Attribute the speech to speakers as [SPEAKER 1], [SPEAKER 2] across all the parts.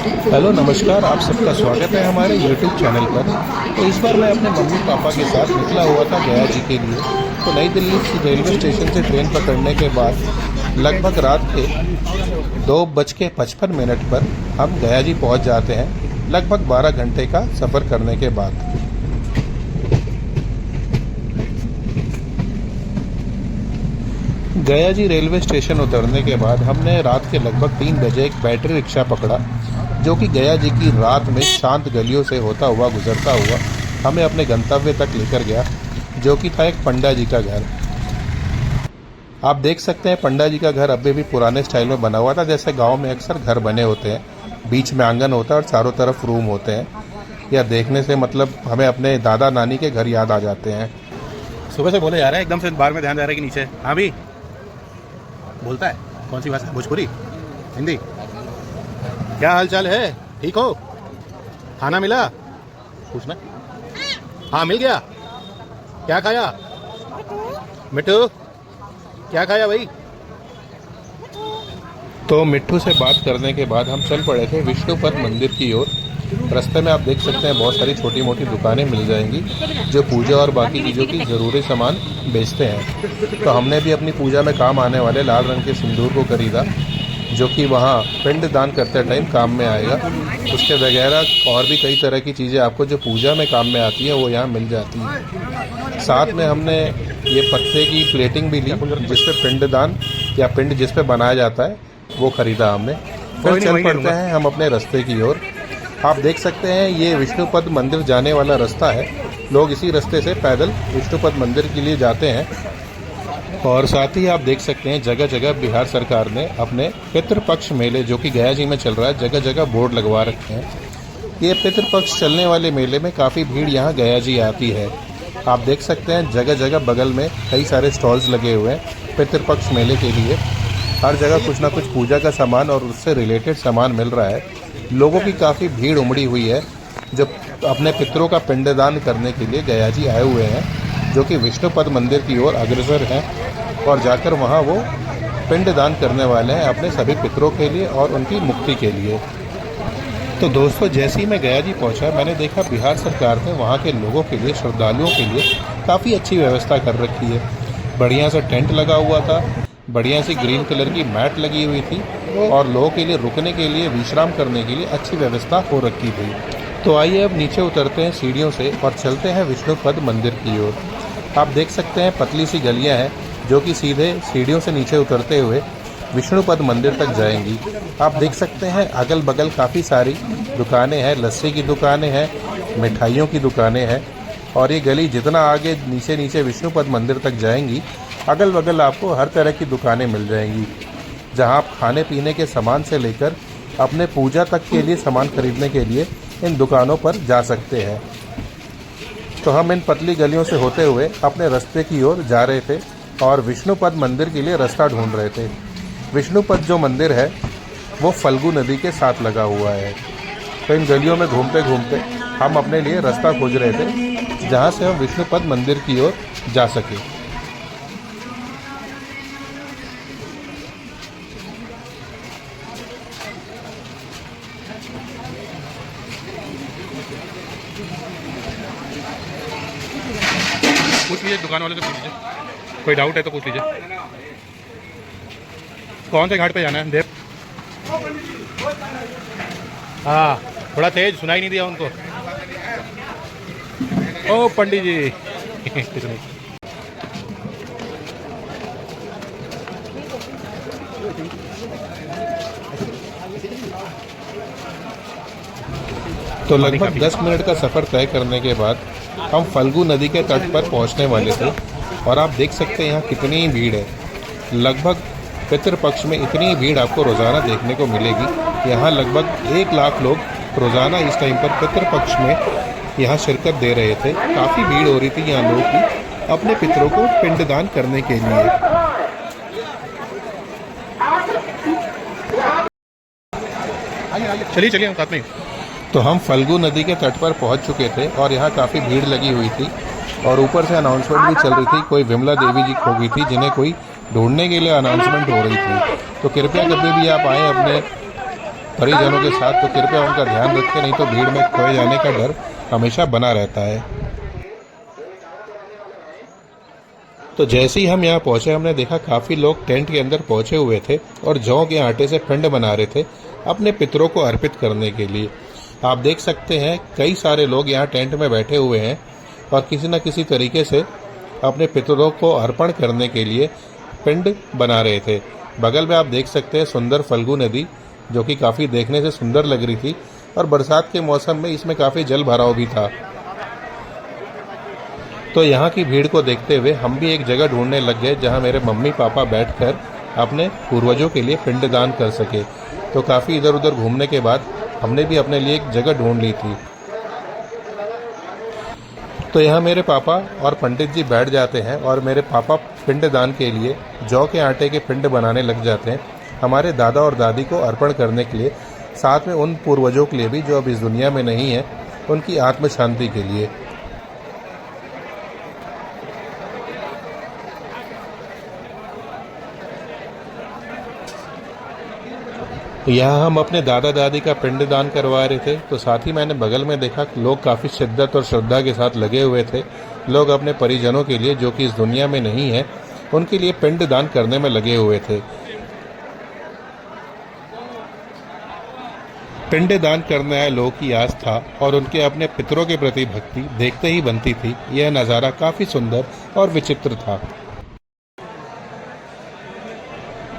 [SPEAKER 1] Hello नमस्कार, आप सबका स्वागत है हमारे YouTube चैनल पर। तो इस बार मैं अपने मम्मी पापा के साथ निकला हुआ था गया जी के लिए। तो नई दिल्ली से रेलवे स्टेशन से ट्रेन पकड़ने के बाद लगभग रात के 2:55 पर हम गया जी पहुँच जाते हैं, लगभग 12 घंटे का सफ़र करने के बाद। गया जी रेलवे स्टेशन उतरने के बाद हमने रात के लगभग 3 बजे एक बैटरी रिक्शा पकड़ा, जो कि गया जी की रात में शांत गलियों से होता हुआ गुजरता हुआ हमें अपने गंतव्य तक लेकर गया, जो कि था एक पंडा जी का घर। आप देख सकते हैं पंडा जी का घर अभी भी पुराने स्टाइल में बना हुआ था, जैसे गांव में अक्सर घर बने होते हैं। बीच में आंगन होता है और चारों तरफ रूम होते हैं। यह देखने से मतलब हमें अपने दादा नानी के घर याद आ जाते हैं।
[SPEAKER 2] सुबह से बोले जा रहा है, एकदम से बाहर में ध्यान जा रहा है कि नीचे। हाँ भी बोलता है। कौन सी भाषा? भोजपुरी, हिंदी? क्या हाल चाल है? ठीक हो? खाना मिला? पूछना। हाँ मिल गया। क्या खाया? मिट्टू क्या खाया भाई?
[SPEAKER 1] तो मिट्टू से बात करने के बाद हम चल पड़े थे विष्णुपद मंदिर की ओर। रास्ते में आप देख सकते हैं बहुत सारी छोटी मोटी दुकानें मिल जाएंगी जो पूजा और बाकी चीज़ों की ज़रूरी सामान बेचते हैं। तो हमने भी अपनी पूजा में काम आने वाले लाल रंग के सिंदूर को खरीदा, जो कि वहाँ पिंड दान करते टाइम काम में आएगा। उसके वगैरह और भी कई तरह की चीज़ें आपको जो पूजा में काम में आती हैं वो यहाँ मिल जाती हैं। साथ में हमने ये पत्ते की प्लेटिंग भी ली, जिसपे पिंड दान या पिंड जिस पे बनाया जाता है वो खरीदा हमने। फिर चल पड़ते हैं हम अपने रास्ते की ओर। आप देख सकते हैं ये विष्णुपद मंदिर जाने वाला रास्ता है। लोग इसी रास्ते से पैदल विष्णुपद मंदिर के लिए जाते हैं। और साथ ही आप देख सकते हैं जगह जगह बिहार सरकार ने अपने पितृपक्ष मेले, जो कि गया जी में चल रहा है, जगह जगह बोर्ड लगवा रखे हैं। ये पितृपक्ष चलने वाले मेले में काफ़ी भीड़ यहाँ गया जी आती है। आप देख सकते हैं जगह जगह बगल में कई सारे स्टॉल्स लगे हुए हैं पितृपक्ष मेले के लिए। हर जगह कुछ ना कुछ पूजा का सामान और उससे रिलेटेड सामान मिल रहा है। लोगों की काफ़ी भीड़ उमड़ी हुई है जो अपने पितरों का पिंडदान करने के लिए गया जी आए हुए हैं, जो कि विष्णुपद मंदिर की ओर अग्रसर हैं और जाकर वहां वो पिंडदान करने वाले हैं अपने सभी पितरों के लिए और उनकी मुक्ति के लिए। तो दोस्तों, जैसे ही मैं गया जी पहुंचा, मैंने देखा बिहार सरकार ने वहां के लोगों के लिए, श्रद्धालुओं के लिए काफ़ी अच्छी व्यवस्था कर रखी है। बढ़िया सा टेंट लगा हुआ था, बढ़िया सी ग्रीन कलर की मैट लगी हुई थी और लोगों के लिए रुकने के लिए, विश्राम करने के लिए अच्छी व्यवस्था हो रखी थी। तो आइए अब नीचे उतरते हैं सीढ़ियों से और चलते हैं विष्णुपद मंदिर की ओर। आप देख सकते हैं पतली सी गलियां हैं जो कि सीधे सीढ़ियों से नीचे उतरते हुए विष्णुपद मंदिर तक जाएंगी। आप देख सकते हैं अगल बगल काफ़ी सारी दुकानें हैं, लस्सी की दुकानें हैं, मिठाइयों की दुकानें हैं। और ये गली जितना आगे नीचे नीचे विष्णुपद मंदिर तक जाएंगी, अगल बगल आपको हर तरह की दुकानें मिल जाएंगी, जहां आप खाने पीने के सामान से लेकर अपने पूजा तक के लिए सामान खरीदने के लिए इन दुकानों पर जा सकते हैं। तो हम इन पतली गलियों से होते हुए अपने रास्ते की ओर जा रहे थे और विष्णुपद मंदिर के लिए रास्ता ढूंढ रहे थे। विष्णुपद जो मंदिर है वो फल्गु नदी के साथ लगा हुआ है। तो इन गलियों में घूमते घूमते हम अपने लिए रास्ता खोज रहे थे जहाँ से हम विष्णुपद मंदिर की ओर जा सके।
[SPEAKER 2] पूछ लीजिए दुकान वाले से, पूछ लीजिए, कोई डाउट है तो पूछ लीजिए। कौन से घाट पे जाना है देव? हाँ थोड़ा तेज, सुनाई नहीं दिया उनको। ओ पंडित जी
[SPEAKER 1] तो लगभग 10 मिनट का सफ़र तय करने के बाद हम फल्गु नदी के तट पर पहुंचने वाले थे। और आप देख सकते हैं यहाँ कितनी भीड़ है। लगभग पितृपक्ष में इतनी भीड़ आपको रोज़ाना देखने को मिलेगी। यहाँ लगभग 1 लाख लोग रोज़ाना इस टाइम पर पितृपक्ष में यहाँ शिरकत दे रहे थे। काफ़ी भीड़ हो रही थी यहाँ लोगों की अपने पितरों को पिंडदान करने के लिए।
[SPEAKER 2] चलिए चलिए साथ में।
[SPEAKER 1] तो हम फल्गु नदी के तट पर पहुंच चुके थे और यहाँ काफ़ी भीड़ लगी हुई थी और ऊपर से अनाउंसमेंट भी चल रही थी। कोई विमला देवी जी खो गई थी जिन्हें कोई ढूंढने के लिए अनाउंसमेंट हो रही थी। तो कृपया कभी भी आप आएँ अपने परिजनों के साथ, तो कृपया उनका ध्यान रखें, नहीं तो भीड़ में खोए जाने का डर हमेशा बना रहता है। तो जैसे ही हम यहाँ पहुंचे, हमने देखा काफ़ी लोग टेंट के अंदर पहुंचे हुए थे और जौ के आटे से पिंड बना रहे थे अपने पितरों को अर्पित करने के लिए। आप देख सकते हैं कई सारे लोग यहाँ टेंट में बैठे हुए हैं और किसी न किसी तरीके से अपने पितरों को अर्पण करने के लिए पिंड बना रहे थे। बगल में आप देख सकते हैं सुंदर फल्गु नदी, जो कि काफ़ी देखने से सुंदर लग रही थी और बरसात के मौसम में इसमें काफ़ी जल भराव भी था। तो यहाँ की भीड़ को देखते हुए हम भी एक जगह ढूंढने लग गए जहाँ मेरे मम्मी पापा बैठकर अपने पूर्वजों के लिए पिंडदान कर सके। तो काफ़ी इधर उधर घूमने के बाद हमने भी अपने लिए एक जगह ढूंढ ली थी। तो यहाँ मेरे पापा और पंडित जी बैठ जाते हैं और मेरे पापा पिंडदान के लिए जौ के आटे के पिंड बनाने लग जाते हैं, हमारे दादा और दादी को अर्पण करने के लिए, साथ में उन पूर्वजों के लिए भी जो अब इस दुनिया में नहीं है, उनकी आत्म शांति के लिए। यहाँ हम अपने दादा दादी का पिंडदान करवा रहे थे, तो साथ ही मैंने बगल में देखा लोग काफ़ी शिद्दत और श्रद्धा के साथ लगे हुए थे। लोग अपने परिजनों के लिए जो कि इस दुनिया में नहीं है, उनके लिए पिंडदान करने में लगे हुए थे। पिंडदान करने आए लोगों की आस्था और उनके अपने पितरों के प्रति भक्ति देखते ही बनती थी। यह नज़ारा काफ़ी सुंदर और विचित्र था।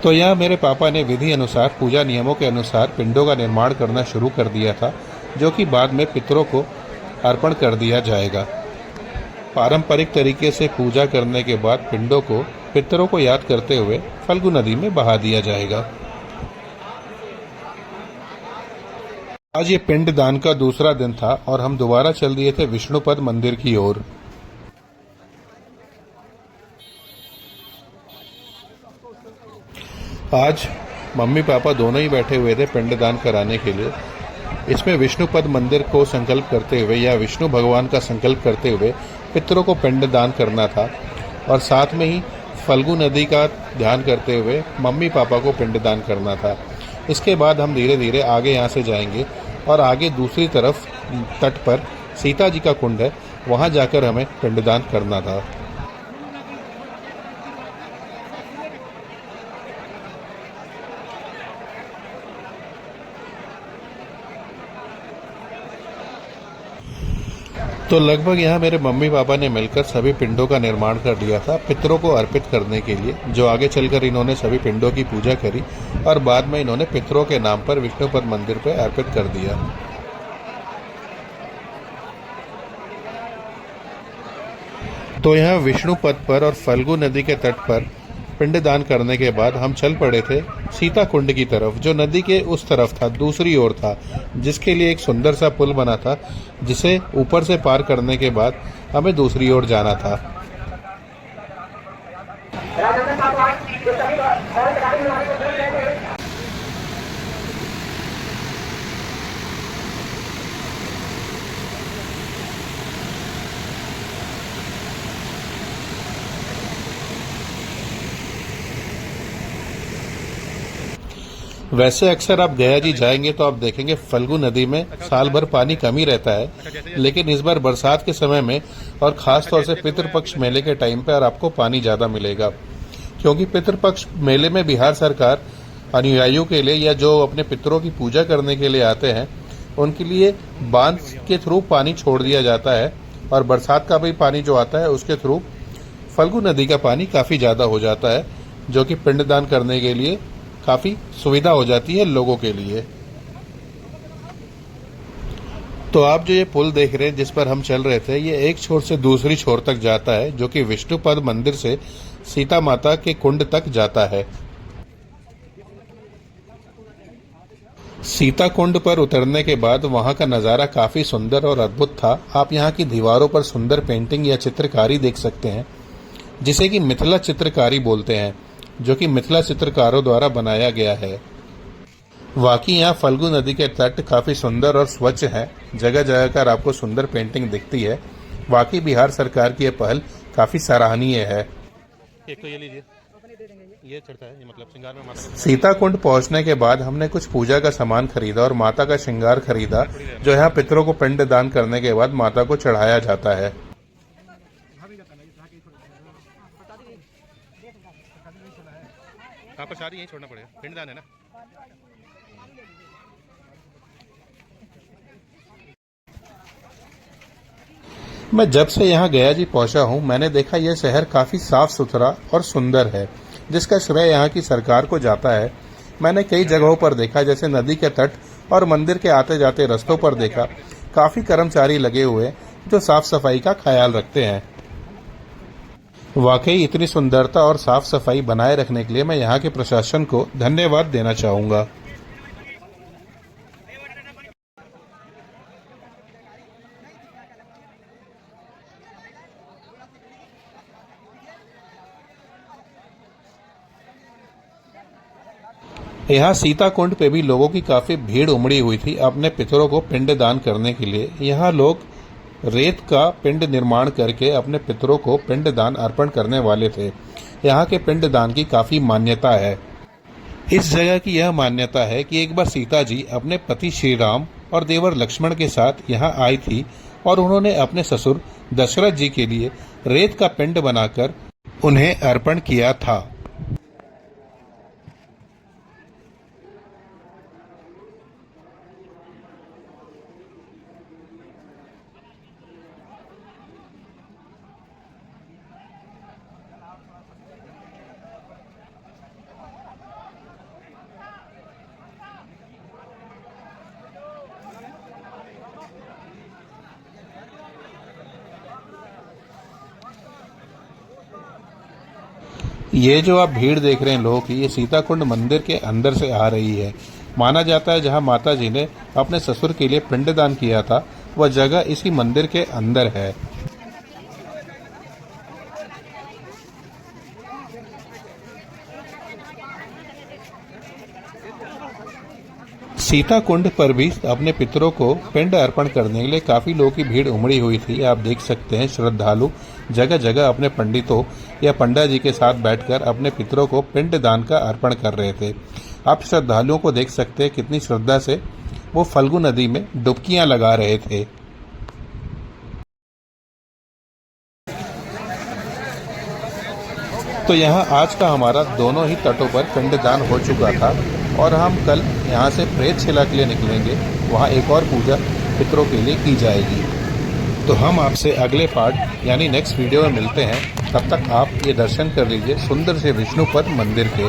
[SPEAKER 1] तो यहाँ मेरे पापा ने विधि अनुसार, पूजा नियमों के अनुसार पिंडों का निर्माण करना शुरू कर दिया था, जो कि बाद में पितरों को अर्पण कर दिया जाएगा। पारंपरिक तरीके से पूजा करने के बाद पिंडों को पितरों को याद करते हुए फल्गु नदी में बहा दिया जाएगा। आज ये पिंडदान का दूसरा दिन था और हम दोबारा चल दिए थे विष्णुपद मंदिर की ओर। आज मम्मी पापा दोनों ही बैठे हुए थे पिंडदान कराने के लिए। इसमें विष्णुपद मंदिर को संकल्प करते हुए या विष्णु भगवान का संकल्प करते हुए पितरों को पिंडदान करना था और साथ में ही फल्गु नदी का ध्यान करते हुए मम्मी पापा को पिंडदान करना था। इसके बाद हम धीरे धीरे आगे यहाँ से जाएंगे और आगे दूसरी तरफ तट पर सीता जी का कुंड है, वहाँ जाकर हमें पिंडदान करना था। तो लगभग यहाँ मेरे मम्मी पापा ने मिलकर सभी पिंडों का निर्माण कर दिया था पितरों को अर्पित करने के लिए, जो आगे चलकर इन्होंने सभी पिंडों की पूजा करी और बाद में इन्होंने पितरों के नाम पर विष्णुपद मंदिर पर अर्पित कर दिया। तो यहाँ विष्णुपद पर और फल्गु नदी के तट पर पिंडदान करने के बाद हम चल पड़े थे सीता कुंड की तरफ, जो नदी के उस तरफ था, दूसरी ओर था, जिसके लिए एक सुंदर सा पुल बना था, जिसे ऊपर से पार करने के बाद हमें दूसरी ओर जाना था। वैसे अक्सर आप गया जी जाएंगे तो आप देखेंगे फल्गु नदी में साल भर पानी कम ही रहता है, लेकिन इस बार बरसात के समय में और खास तौर से पितृपक्ष मेले के टाइम पर आपको पानी ज्यादा मिलेगा, क्योंकि पितृपक्ष मेले में बिहार सरकार अनुयायियों के लिए या जो अपने पितरों की पूजा करने के लिए आते हैं उनके लिए बांध के थ्रू पानी छोड़ दिया जाता है और बरसात का भी पानी जो आता है उसके थ्रू फल्गु नदी का पानी काफी ज्यादा हो जाता है, जो कि पिंडदान करने के लिए काफी सुविधा हो जाती है लोगों के लिए। तो आप जो ये पुल देख रहे हैं जिस पर हम चल रहे थे, ये एक छोर से दूसरी छोर तक जाता है, जो कि विष्णुपद मंदिर से सीता माता के कुंड तक जाता है। सीता कुंड पर उतरने के बाद वहां का नजारा काफी सुंदर और अद्भुत था। आप यहाँ की दीवारों पर सुंदर पेंटिंग या चित्रकारी देख सकते हैं, जिसे कि मिथिला चित्रकारी बोलते हैं, जो कि मिथिला चित्रकारों द्वारा बनाया गया है। वाकई यहाँ फल्गु नदी के तट काफी सुंदर और स्वच्छ है, जगह जगह कर आपको सुंदर पेंटिंग दिखती है। वाकई बिहार सरकार की यह पहल काफी सराहनीय है। एक तो ये लीजिए,
[SPEAKER 2] ये चढ़ता है, ये मतलब श्रृंगार में माता का
[SPEAKER 1] सीताकुंड पहुंचने के बाद हमने कुछ पूजा का सामान खरीदा और माता का श्रृंगार खरीदा, जो यहाँ पितरों को पिंड दान करने के बाद माता को चढ़ाया जाता है।
[SPEAKER 2] हाँ, प्रसाद यहीं छोड़ना पड़ेगा, पिंडदान है ना।
[SPEAKER 1] मैं जब से यहाँ गया जी पहुंचा हूँ, मैंने देखा यह शहर काफी साफ सुथरा और सुंदर है, जिसका श्रेय यहाँ की सरकार को जाता है। मैंने कई जगहों पर देखा, जैसे नदी के तट और मंदिर के आते जाते रास्तों पर देखा, काफी कर्मचारी लगे हुए जो साफ सफाई का ख्याल रखते हैं। वाकई इतनी सुंदरता और साफ सफाई बनाए रखने के लिए मैं यहाँ के प्रशासन को धन्यवाद देना चाहूँगा। यहाँ सीताकुंड पे भी लोगों की काफी भीड़ उमड़ी हुई थी अपने पितरों को पिंड दान करने के लिए। यहाँ लोग रेत का पिंड निर्माण करके अपने पितरों को पिंड दान अर्पण करने वाले थे। यहाँ के पिंड दान की काफी मान्यता है। इस जगह की यह मान्यता है कि एक बार सीता जी अपने पति श्री राम और देवर लक्ष्मण के साथ यहाँ आई थी और उन्होंने अपने ससुर दशरथ जी के लिए रेत का पिंड बनाकर उन्हें अर्पण किया था। ये जो आप भीड़ देख रहे हैं लोगों की, ये सीताकुंड मंदिर के अंदर से आ रही है। माना जाता है जहां माता जी ने अपने ससुर के लिए पिंडदान किया था, वह जगह इसी मंदिर के अंदर है। सीताकुंड पर भी अपने पितरों को पिंड अर्पण करने के लिए काफी लोगों की भीड़ उमड़ी हुई थी। आप देख सकते हैं श्रद्धालु जगह जगह अपने पंडितों या पंडा जी के साथ बैठकर अपने पितरों को पिंड दान का अर्पण कर रहे थे। आप श्रद्धालुओं को देख सकते हैं कितनी श्रद्धा से वो फल्गु नदी में डुबकियां लगा रहे थे। तो यहाँ आज का हमारा दोनों ही तटों पर पिंडदान हो चुका था और हम कल यहाँ से प्रेतशिला के लिए निकलेंगे। वहाँ एक और पूजा पितरों के लिए की जाएगी। तो हम आपसे अगले पार्ट यानी नेक्स्ट वीडियो में मिलते हैं। तब तक आप ये दर्शन कर लीजिए सुंदर से विष्णुपद मंदिर के।